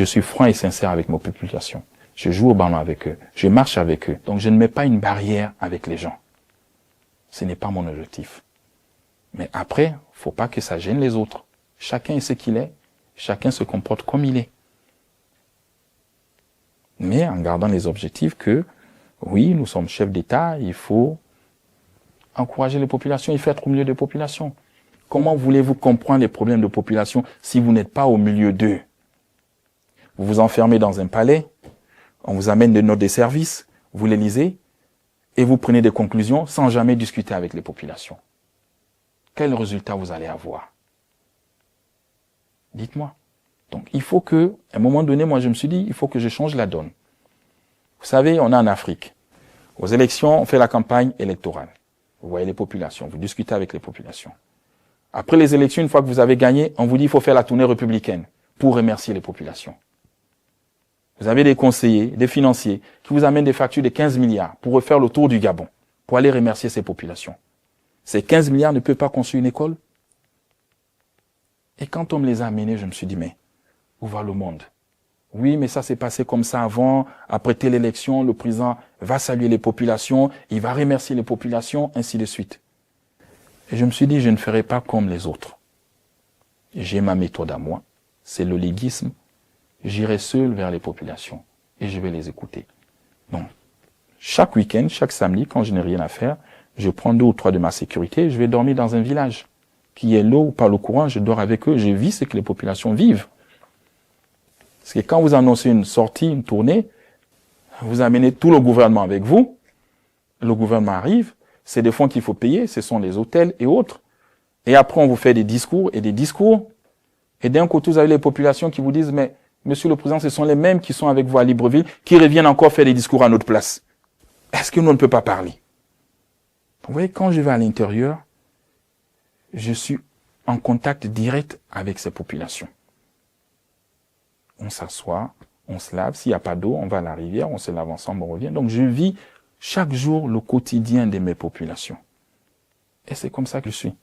Je suis franc et sincère avec ma population. Je joue au ballon avec eux. Je marche avec eux. Donc je ne mets pas une barrière avec les gens. Ce n'est pas mon objectif. Mais après, faut pas que ça gêne les autres. Chacun est ce qu'il est. Chacun se comporte comme il est. Mais en gardant les objectifs que, oui, nous sommes chefs d'État, il faut encourager les populations, il faut être au milieu des populations. Comment voulez-vous comprendre les problèmes de population si vous n'êtes pas au milieu d'eux? Vous vous enfermez dans un palais, on vous amène des notes de service, vous les lisez, et vous prenez des conclusions sans jamais discuter avec les populations. Quel résultat vous allez avoir? Dites-moi. Donc, il faut que, à un moment donné, moi, je me suis dit, il faut que je change la donne. Vous savez, on est en Afrique. Aux élections, on fait la campagne électorale. Vous voyez les populations, vous discutez avec les populations. Après les élections, une fois que vous avez gagné, on vous dit qu'il faut faire la tournée républicaine pour remercier les populations. Vous avez des conseillers, des financiers qui vous amènent des factures de 15 milliards pour refaire le tour du Gabon, pour aller remercier ces populations. Ces 15 milliards ne peuvent pas construire une école. Et quand on me les a amenés, je me suis dit, mais où va le monde? Oui, mais ça s'est passé comme ça avant. Après telle élection, le président va saluer les populations, il va remercier les populations, ainsi de suite. Et je me suis dit, je ne ferai pas comme les autres. J'ai ma méthode à moi, c'est le léguisme. J'irai seul vers les populations et je vais les écouter. Donc, chaque week-end, chaque samedi, quand je n'ai rien à faire, je prends 2 ou 3 de ma sécurité et je vais dormir dans un village. Qui est l'eau ou pas le courant, je dors avec eux, je vis ce que les populations vivent. Parce que quand vous annoncez une sortie, une tournée, vous amenez tout le gouvernement avec vous, le gouvernement arrive, c'est des fonds qu'il faut payer, ce sont les hôtels et autres. Et après, on vous fait des discours et des discours. Et d'un côté, vous avez les populations qui vous disent, mais Monsieur le Président, ce sont les mêmes qui sont avec vous à Libreville, qui reviennent encore faire des discours à notre place. Est-ce que nous ne peut pas parler? Vous voyez, quand je vais à l'intérieur, je suis en contact direct avec ces populations. On s'assoit, on se lave. S'il n'y a pas d'eau, on va à la rivière, on se lave ensemble, on revient. Donc je vis chaque jour le quotidien de mes populations. Et c'est comme ça que je suis.